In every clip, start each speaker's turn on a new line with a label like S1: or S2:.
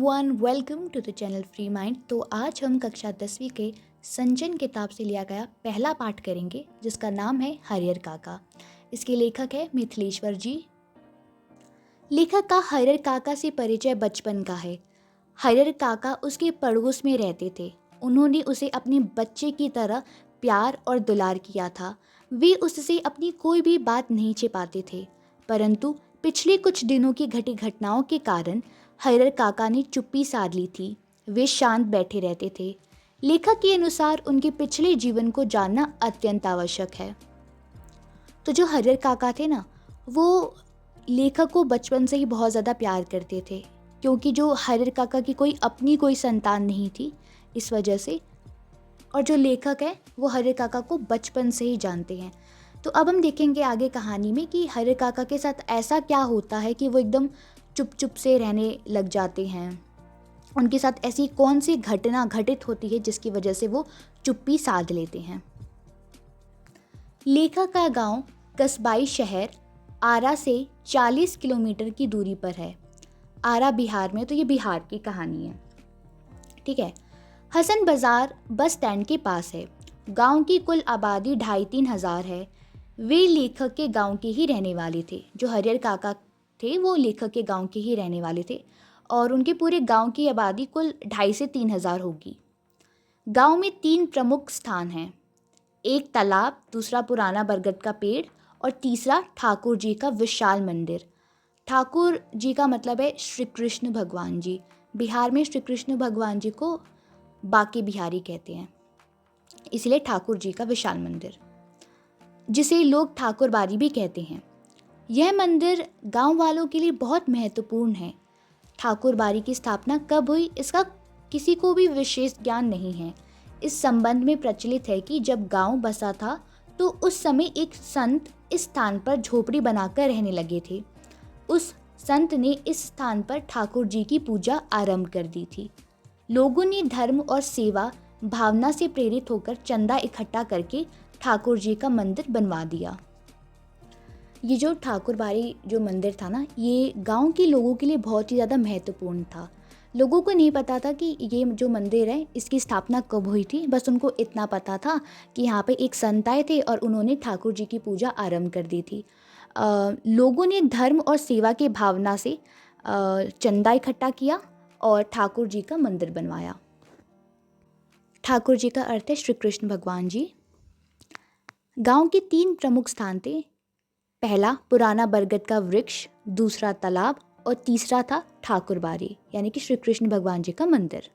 S1: Everyone, welcome to the channel free mind. तो आज हम कक्षा 10वीं के संजन किताब से लिया गया पहला पाठ करेंगे, जिसका नाम है हरिहर काका। इसके लेखक है मिथिलेश्वर जी। लेखक का हरिहर काका से परिचय बचपन का है। हरिहर काका उसके पड़ोस में रहते थे। उन्होंने उसे अपने बच्चे की तरह प्यार और दुलार किया था। वे उससे अपनी कोई भी बात नहीं छिपाते थे, परंतु पिछले कुछ दिनों की घटी घटनाओं के कारण हरिहर काका ने चुप्पी साध ली थी। वे शांत बैठे रहते थे। लेखक के अनुसार उनके पिछले जीवन को जानना अत्यंत आवश्यक है। तो जो हरिहर काका थे ना, वो लेखक को बचपन से ही बहुत ज़्यादा प्यार करते थे, क्योंकि जो हरिहर काका की कोई संतान नहीं थी, इस वजह से। और जो लेखक है वो हरिहर काका को बचपन से ही जानते हैं। तो अब हम देखेंगे आगे कहानी में कि हरिहर काका के साथ ऐसा क्या होता है कि वो एकदम चुप चुप से रहने लग जाते हैं। उनके साथ ऐसी कौन सी घटना घटित होती है जिसकी वजह से वो चुप्पी साध लेते हैं। लेखक का गांव कस्बाई शहर आरा से 40 किलोमीटर की दूरी पर है। आरा बिहार में, तो ये बिहार की कहानी है, ठीक है। हसन बाजार बस स्टैंड के पास है। गांव की कुल आबादी 2,500-3 हजार है। वे लेखक के गांव के ही रहने वाले थे। जो हरिहर काका थे वो लेखक के गांव के ही रहने वाले थे, और उनके पूरे गांव की आबादी कुल 2,500 से 3 हजार होगी। गांव में 3 प्रमुख स्थान हैं। एक तालाब, दूसरा पुराना बरगद का पेड़, और तीसरा ठाकुर जी का विशाल मंदिर। ठाकुर जी का मतलब है श्री कृष्ण भगवान जी। बिहार में श्री कृष्ण भगवान जी को बाके बिहारी कहते हैं, इसलिए ठाकुर जी का विशाल मंदिर, जिसे लोग ठाकुर बाड़ी भी कहते हैं। यह मंदिर गांव वालों के लिए बहुत महत्वपूर्ण है। ठाकुर बाड़ी की स्थापना कब हुई, इसका किसी को भी विशेष ज्ञान नहीं है। इस संबंध में प्रचलित है कि जब गांव बसा था तो उस समय एक संत इस स्थान पर झोपड़ी बनाकर रहने लगे थे। उस संत ने इस स्थान पर ठाकुर जी की पूजा आरंभ कर दी थी। लोगों ने धर्म और सेवा भावना से प्रेरित होकर चंदा इकट्ठा करके ठाकुर जी का मंदिर बनवा दिया। ये जो ठाकुर बाड़ी जो मंदिर था ना, ये गांव के लोगों के लिए बहुत ही ज़्यादा महत्वपूर्ण था। लोगों को नहीं पता था कि ये जो मंदिर है इसकी स्थापना कब हुई थी। बस उनको इतना पता था कि यहाँ पे एक संत आए थे और उन्होंने ठाकुर जी की पूजा आरंभ कर दी थी। लोगों ने धर्म और सेवा की भावना से चंदा इकट्ठा किया और ठाकुर जी का मंदिर बनवाया। ठाकुर जी का अर्थ है श्री कृष्ण भगवान जी। गांव के 3 प्रमुख स्थान थे। पहला पुराना बरगद का वृक्ष, दूसरा तालाब, और तीसरा था ठाकुर बाड़ी, यानी कि श्री कृष्ण भगवान जी का मंदिर।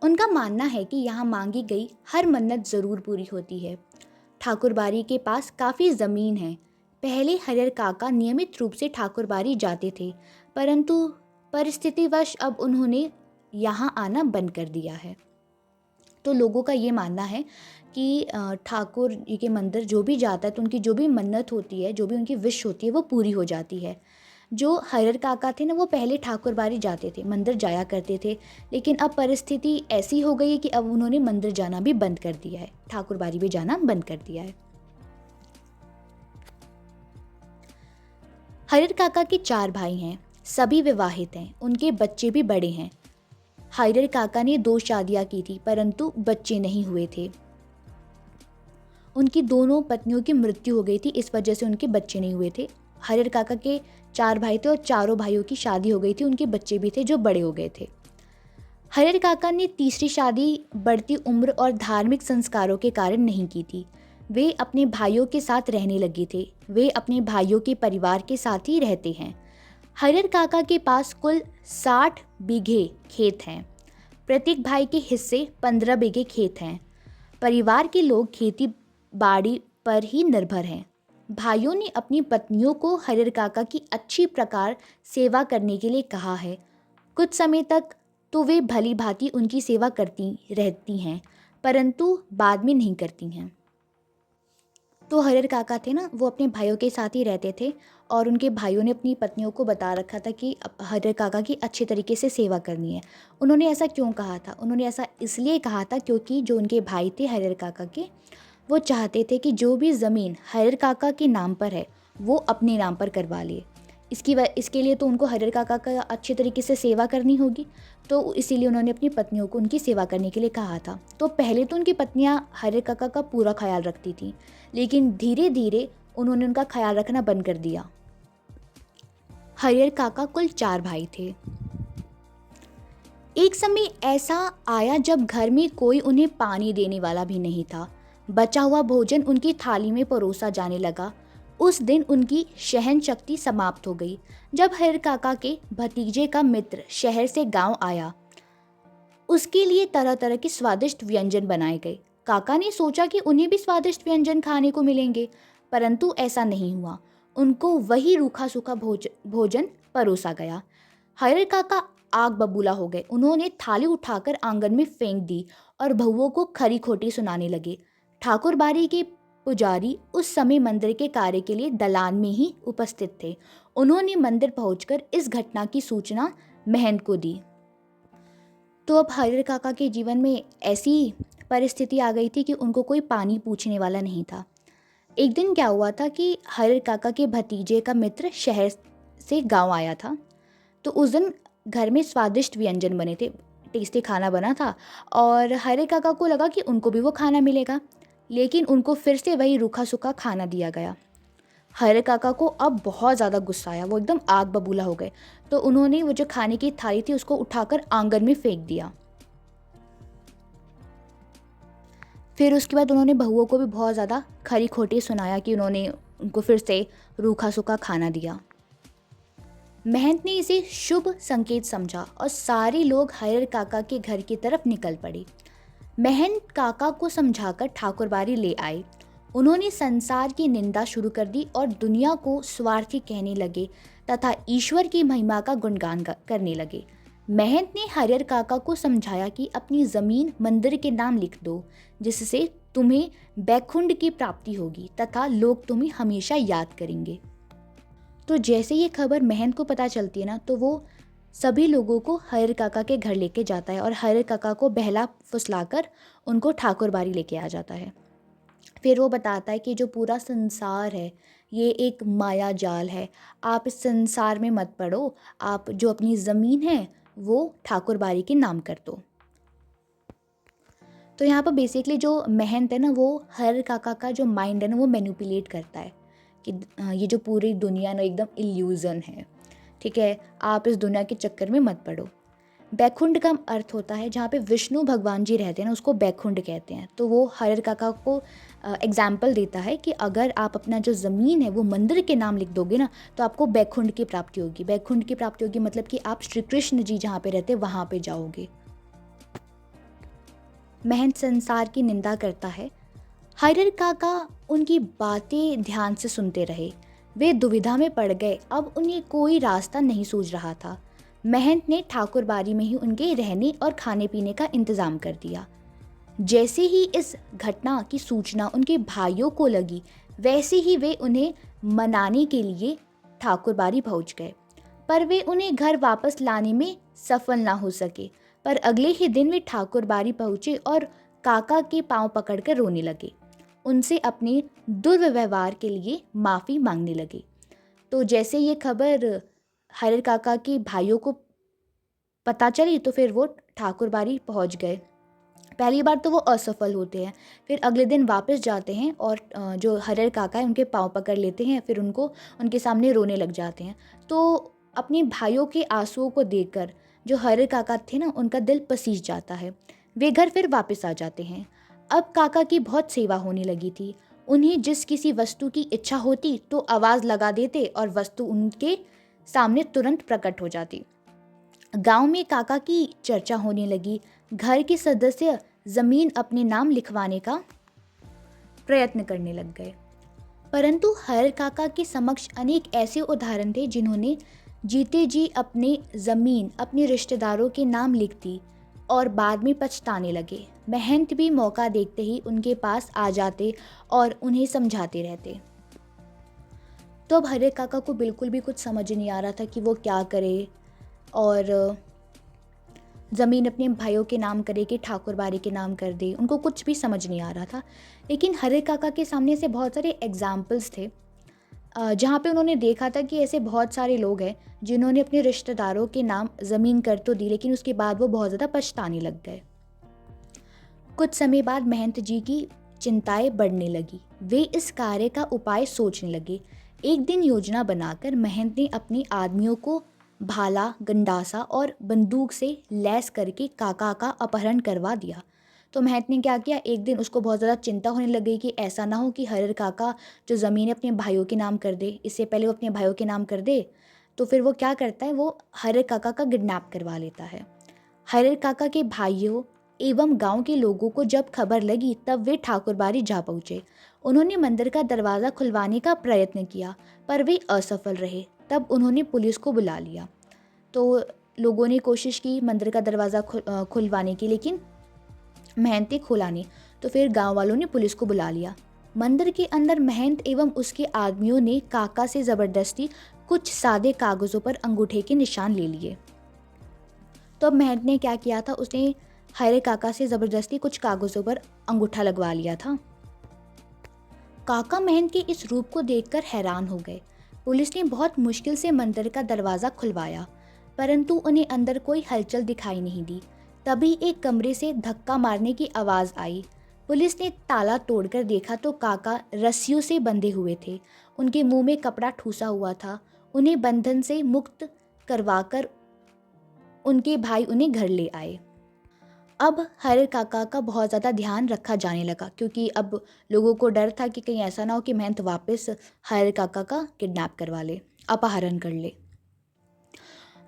S1: उनका मानना है कि यहाँ मांगी गई हर मन्नत जरूर पूरी होती है। ठाकुर बाड़ी के पास काफ़ी ज़मीन है। पहले हरिहर काका नियमित रूप से ठाकुर बाड़ी जाते थे, परंतु परिस्थितिवश अब उन्होंने यहाँ आना बंद कर दिया है। तो लोगों का ये मानना है कि ठाकुर जी के मंदिर जो भी जाता है तो उनकी जो भी मन्नत होती है, जो भी उनकी विश होती है, वो पूरी हो जाती है। जो हरिहर काका थे ना, वो पहले ठाकुर बाड़ी जाते थे, मंदिर जाया करते थे, लेकिन अब परिस्थिति ऐसी हो गई है कि अब उन्होंने मंदिर जाना भी बंद कर दिया है, ठाकुर बाड़ी भी जाना बंद कर दिया है। हरिहर काका के 4 भाई हैं, सभी विवाहित हैं, उनके बच्चे भी बड़े हैं। हरिहर काका ने 2 शादियां की थी, परंतु बच्चे नहीं हुए थे। उनकी दोनों पत्नियों की मृत्यु हो गई थी, इस वजह से उनके बच्चे नहीं हुए थे। हरिहर काका के 4 भाई थे और चारों भाइयों की शादी हो गई थी, उनके बच्चे भी थे जो बड़े हो गए थे। हरिहर काका ने तीसरी शादी बढ़ती उम्र और धार्मिक संस्कारों के कारण नहीं की थी। वे अपने भाइयों के साथ रहने लगे थे। वे अपने भाइयों के परिवार के साथ ही रहते हैं। हरिहर काका के पास कुल 60 बीघे खेत हैं। प्रत्येक भाई के हिस्से 15 बीघे खेत हैं। परिवार के लोग खेती बाड़ी पर ही निर्भर हैं। भाइयों ने अपनी पत्नियों को हरिहर काका की अच्छी प्रकार सेवा करने के लिए कहा है। कुछ समय तक तो वे भली भांति उनकी सेवा करती रहती हैं, परंतु बाद में नहीं करती हैं। तो हरिहर काका थे ना, वो अपने भाइयों के साथ ही रहते थे, और उनके भाइयों ने अपनी पत्नियों को बता रखा था कि हरिहर काका की अच्छे तरीके से सेवा करनी है। उन्होंने ऐसा क्यों कहा था? उन्होंने ऐसा इसलिए कहा था क्योंकि जो उनके भाई थे हरिहर काका के, वो चाहते थे कि जो भी ज़मीन हरिहर काका के नाम पर है वो अपने नाम पर करवा ले। इसके लिए तो उनको हरिहर काका का अच्छे तरीके से सेवा करनी होगी, तो इसीलिए उन्होंने अपनी पत्नियों को उनकी सेवा करने के लिए कहा था। तो पहले तो उनकी पत्नियां हरिहर काका का पूरा ख्याल रखती थीं, लेकिन धीरे धीरे उन्होंने उनका ख्याल रखना बंद कर दिया। हरिहर काका कुल 4 भाई थे। एक समय ऐसा आया जब घर में कोई उन्हें पानी देने वाला भी नहीं था। बचा हुआ भोजन उनकी थाली में परोसा जाने लगा। उस दिन उनकी सहन शक्ति समाप्त हो गई। जब हरिहर काका के भतीजे का मित्र शहर से गांव आया, उसके लिए तरह तरह के स्वादिष्ट व्यंजन बनाए गए। काका ने सोचा कि उन्हें भी स्वादिष्ट व्यंजन खाने को मिलेंगे, परंतु ऐसा नहीं हुआ। उनको वही रूखा सूखा भोजन परोसा गया। हरिहर काका आग बबूला हो गए। उन्होंने थाली उठाकर आंगन में फेंक दी और बहुओं को खरी खोटी सुनाने लगे। ठाकुर बाड़ी के पुजारी उस समय मंदिर के कार्य के लिए दलान में ही उपस्थित थे। उन्होंने मंदिर पहुंचकर इस घटना की सूचना महंत को दी। तो अब हरिहर काका के जीवन में ऐसी परिस्थिति आ गई थी कि उनको कोई पानी पूछने वाला नहीं था। एक दिन क्या हुआ था कि हरिहर काका के भतीजे का मित्र शहर से गांव आया था। तो उस दिन घर में स्वादिष्ट व्यंजन बने थे, टेस्टी खाना बना था, और हरिहर काका को लगा कि उनको भी वो खाना मिलेगा, लेकिन उनको फिर से वही रूखा सूखा खाना दिया गया। हरिहर काका को अब बहुत ज़्यादा गुस्सा आया, वो एकदम आग बबूला हो गए। तो उन्होंने वो जो खाने की थाली थी उसको उठाकर आंगन में फेंक दिया। फिर उसके बाद उन्होंने बहुओं को भी बहुत ज़्यादा खरी खोटी सुनाया कि उन्होंने उनको फिर से रूखा सूखा खाना दिया। महंत ने इसे शुभ संकेत समझा और सारे लोग हरिहर काका के घर की तरफ निकल पड़े। महंत काका को समझाकर ठाकुरबाड़ी ले आए। उन्होंने संसार की निंदा शुरू कर दी और दुनिया को स्वार्थी कहने लगे तथा ईश्वर की महिमा का गुणगान करने लगे। महंत ने हरिहर काका को समझाया कि अपनी ज़मीन मंदिर के नाम लिख दो, जिससे तुम्हें बैकुंठ की प्राप्ति होगी तथा लोग तुम्हें हमेशा याद करेंगे। तो जैसे ये खबर महंत को पता चलती है ना, तो वो सभी लोगों को हरिहर काका के घर लेके जाता है और हरिहर काका को बहला फुसलाकर उनको ठाकुरबाड़ी लेके आ जाता है। फिर वो बताता है कि जो पूरा संसार है ये एक माया जाल है, आप इस संसार में मत पड़ो, आप जो अपनी ज़मीन है वो ठाकुरबाड़ी के नाम कर दो। तो यहाँ पर बेसिकली जो महंत है ना, वो हरिहर काका का जो माइंड है ना वो मैनिपुलेट करता है कि ये जो पूरी दुनिया ना एकदम इल्यूज़न है, ठीक है, आप इस दुनिया के चक्कर में मत पड़ो। बैकुंठ का अर्थ होता है जहाँ पे विष्णु भगवान जी रहते हैं ना, उसको बैकुंठ कहते हैं। तो वो हरिहर काका को एग्जाम्पल देता है कि अगर आप अपना जो ज़मीन है वो मंदिर के नाम लिख दोगे ना, तो आपको बैकुंठ की प्राप्ति होगी। बैकुंठ की प्राप्ति होगी मतलब कि आप श्री कृष्ण जी जहाँ पे रहते हैं वहाँ पे जाओगे। महंत संसार की निंदा करता है। हरिहर काका उनकी बातें ध्यान से सुनते रहे। वे दुविधा में पड़ गए, अब उन्हें कोई रास्ता नहीं सूझ रहा था। महंत ने ठाकुरबाड़ी में ही उनके रहने और खाने पीने का इंतज़ाम कर दिया। जैसे ही इस घटना की सूचना उनके भाइयों को लगी, वैसे ही वे उन्हें मनाने के लिए ठाकुरबाड़ी पहुंच गए, पर वे उन्हें घर वापस लाने में सफल ना हो सके। पर अगले ही दिन वे ठाकुरबाड़ी पहुँचे और काका के पांव पकड़कर रोने लगे। उनसे अपने दुर्व्यवहार के लिए माफ़ी मांगने लगे। तो जैसे ये खबर हरिहर काका के भाइयों को पता चली तो फिर वो ठाकुरबाड़ी पहुंच गए। पहली बार तो वो असफल होते हैं, फिर अगले दिन वापस जाते हैं और जो हरिहर काका है उनके पांव पकड़ लेते हैं, फिर उनको उनके सामने रोने लग जाते हैं। तो अपने भाइयों के आंसुओं को देखकर जो हरिहर काका थे ना, उनका दिल पसीज जाता है। वे घर फिर वापस आ जाते हैं। अब काका की बहुत सेवा होने लगी थी। उन्हें जिस किसी वस्तु की इच्छा होती तो आवाज़ लगा देते और वस्तु उनके सामने तुरंत प्रकट हो जाती। गांव में काका की चर्चा होने लगी। घर के सदस्य जमीन अपने नाम लिखवाने का प्रयत्न करने लग गए, परंतु हरिहर काका के समक्ष अनेक ऐसे उदाहरण थे जिन्होंने जीते जी अपने जमीन अपने रिश्तेदारों के नाम लिख दी और बाद में पछताने लगे। महंत भी मौका देखते ही उनके पास आ जाते और उन्हें समझाते रहते। तो अब हरिहर काका को बिल्कुल भी कुछ समझ नहीं आ रहा था कि वो क्या करे, और ज़मीन अपने भाइयों के नाम करे कि ठाकुरबाड़ी के नाम कर दे, उनको कुछ भी समझ नहीं आ रहा था। लेकिन हरिहर काका के सामने से बहुत सारे एग्जाम्पल्स थे। जहाँ पे उन्होंने देखा था कि ऐसे बहुत सारे लोग हैं जिन्होंने अपने रिश्तेदारों के नाम ज़मीन कर तो दी, लेकिन उसके बाद वो बहुत ज़्यादा पछताने लग गए। कुछ समय बाद महंत जी की चिंताएं बढ़ने लगी। वे इस कार्य का उपाय सोचने लगे। एक दिन योजना बनाकर महंत ने अपने आदमियों को भाला, गंडासा और बंदूक से लैस करके काका का अपहरण करवा दिया। तो महंत ने क्या किया, एक दिन उसको बहुत ज़्यादा चिंता होने लग गई कि ऐसा ना हो कि हरिहर काका जो ज़मीन है अपने भाइयों के नाम कर दे। इससे पहले वो अपने भाइयों के नाम कर दे तो फिर वो क्या करता है, वो हरिहर काका का किडनैप करवा लेता है। हरिहर काका के भाइयों एवं गांव के लोगों को जब खबर लगी तब वे ठाकुरबाड़ी जा पहुंचे। उन्होंने मंदिर का दरवाज़ा खुलवाने का प्रयत्न किया पर वे असफल रहे। तब उन्होंने पुलिस को बुला लिया। तो लोगों ने कोशिश की मंदिर का दरवाज़ा खुलवाने की, लेकिन महंत ने खोला नहीं। तो फिर गांव वालों ने पुलिस को बुला लिया। मंदिर के अंदर महंत एवं उसके आदमियों ने काका से ज़बरदस्ती कुछ सादे कागज़ों पर अंगूठे के निशान ले लिए। तो अब महंत ने क्या किया था, उसने हरे काका से ज़बरदस्ती कुछ कागज़ों पर अंगूठा लगवा लिया था। काका महंत के इस रूप को देखकर हैरान हो गए। पुलिस ने बहुत मुश्किल से मंदिर का दरवाज़ा खुलवाया, परंतु उन्हें अंदर कोई हलचल दिखाई नहीं दी। तभी एक कमरे से धक्का मारने की आवाज़ आई। पुलिस ने ताला तोड़कर देखा तो काका रस्सियों से बंधे हुए थे। उनके मुंह में कपड़ा ठूसा हुआ था। उन्हें बंधन से मुक्त करवाकर उनके भाई उन्हें घर ले आए। अब हरिहर काका का बहुत ज़्यादा ध्यान रखा जाने लगा, क्योंकि अब लोगों को डर था कि कहीं ऐसा ना हो कि महंत वापस हरिहर काका का किडनैप करवा ले, अपहरण कर ले।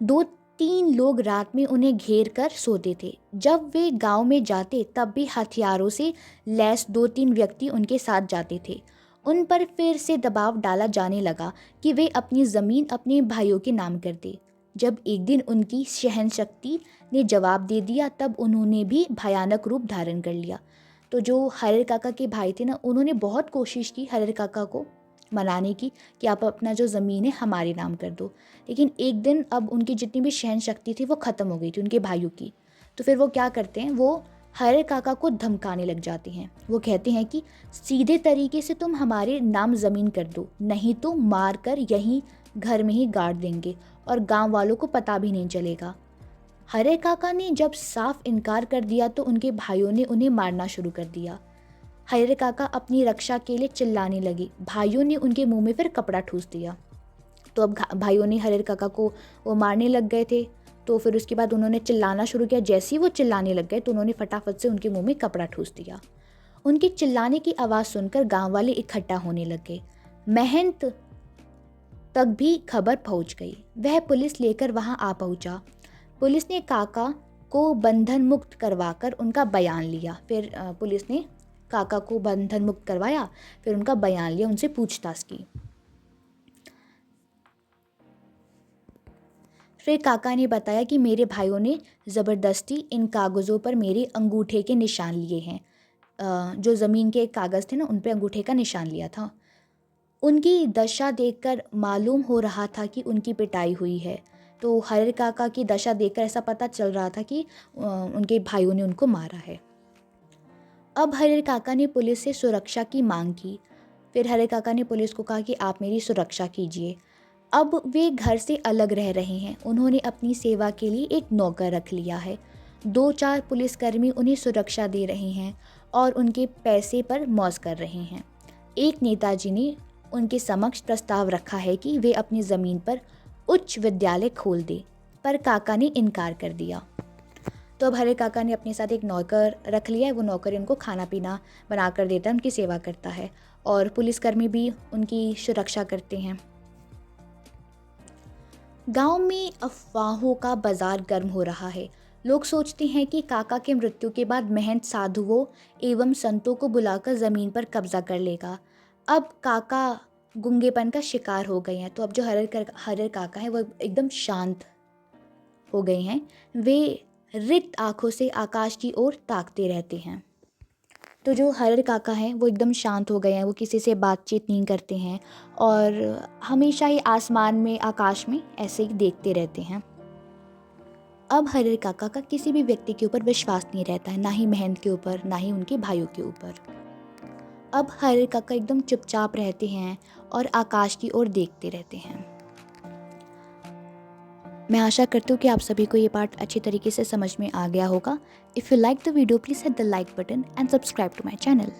S1: 2-3 लोग रात में उन्हें घेर कर सोते थे। जब वे गांव में जाते तब भी हथियारों से लैस 2-3 व्यक्ति उनके साथ जाते थे। उन पर फिर से दबाव डाला जाने लगा कि वे अपनी ज़मीन अपने भाइयों के नाम कर दें। जब एक दिन उनकी सहनशक्ति ने जवाब दे दिया तब उन्होंने भी भयानक रूप धारण कर लिया। तो जो हरिहर काका के भाई थे ना, उन्होंने बहुत कोशिश की हरिहर काका को मनाने की कि आप अपना जो ज़मीन है हमारे नाम कर दो, लेकिन एक दिन अब उनकी जितनी भी सहन शक्ति थी वो ख़त्म हो गई थी उनके भाइयों की। तो फिर वो क्या करते हैं, वो हरिहर काका को धमकाने लग जाते हैं। वो कहते हैं कि सीधे तरीके से तुम हमारे नाम ज़मीन कर दो, नहीं तो मार कर यहीं घर में ही गाड़ देंगे और गांव वालों को पता भी नहीं चलेगा। हरिहर काका ने जब साफ इनकार कर दिया तो उनके भाइयों ने उन्हें मारना शुरू कर दिया। हरिहर काका अपनी रक्षा के लिए चिल्लाने लगे। भाइयों ने उनके मुंह में फिर कपड़ा ठूस दिया। तो अब भाइयों ने हरिहर काका को वो मारने लग गए थे। तो फिर उसके बाद उन्होंने चिल्लाना शुरू किया। जैसे ही वो चिल्लाने लग गए तो उन्होंने फटाफट से उनके मुंह में कपड़ा ठूस दिया। उनके चिल्लाने की आवाज़ सुनकर गांव वाले इकट्ठा होने लग गए। महंत तक भी खबर पहुंच गई। वह पुलिस लेकर वहां आ पहुंचा। पुलिस ने काका को बंधन मुक्त करवाकर उनका बयान लिया। फिर पुलिस ने काका को बंधन मुक्त करवाया, फिर उनका बयान लिया, उनसे पूछताछ की। फिर काका ने बताया कि मेरे भाइयों ने ज़बरदस्ती इन कागज़ों पर मेरे अंगूठे के निशान लिए हैं। जो ज़मीन के कागज़ थे ना, उन पे अंगूठे का निशान लिया था। उनकी दशा देखकर मालूम हो रहा था कि उनकी पिटाई हुई है। तो हरिहर काका की दशा देखकर ऐसा पता चल रहा था कि उनके भाइयों ने उनको मारा है। अब हरिहर काका ने पुलिस से सुरक्षा की मांग की। फिर हरिहर काका ने पुलिस को कहा कि आप मेरी सुरक्षा कीजिए। अब वे घर से अलग रह रहे हैं। उन्होंने अपनी सेवा के लिए एक नौकर रख लिया है। 2-4 पुलिसकर्मी उन्हें सुरक्षा दे रहे हैं और उनके पैसे पर मौज कर रहे हैं। एक नेताजी ने उनके समक्ष प्रस्ताव रखा है कि वे अपनी ज़मीन पर उच्च विद्यालय खोल दें, पर काका ने इनकार कर दिया। तो अब हरिहर काका ने अपने साथ एक नौकर रख लिया है। वो नौकर इनको खाना पीना बना कर देता है, उनकी सेवा करता है और पुलिसकर्मी भी उनकी सुरक्षा करते हैं। गांव में अफवाहों का बाजार गर्म हो रहा है। लोग सोचते हैं कि काका के मृत्यु के बाद महंत साधुओं एवं संतों को बुलाकर ज़मीन पर कब्जा कर लेगा। अब काका गूंगेपन का शिकार हो गए हैं। तो अब जो हरिहर काका है वो एकदम शांत हो गए हैं। वे रिक्त आंखों से आकाश की ओर ताकते रहते हैं। तो जो हरिहर काका हैं वो एकदम शांत हो गए हैं। वो किसी से बातचीत नहीं करते हैं और हमेशा ही आसमान में, आकाश में ऐसे ही देखते रहते हैं। अब हरिहर काका का किसी भी व्यक्ति के ऊपर विश्वास नहीं रहता है, ना ही महंत के ऊपर, ना ही उनके भाइयों के ऊपर। अब हरे काका एकदम चुपचाप रहते हैं और आकाश की ओर देखते रहते हैं। मैं आशा करती हूँ कि आप सभी को ये पार्ट अच्छी तरीके से समझ में आ गया होगा। If you like the video please hit the like button and subscribe to my channel.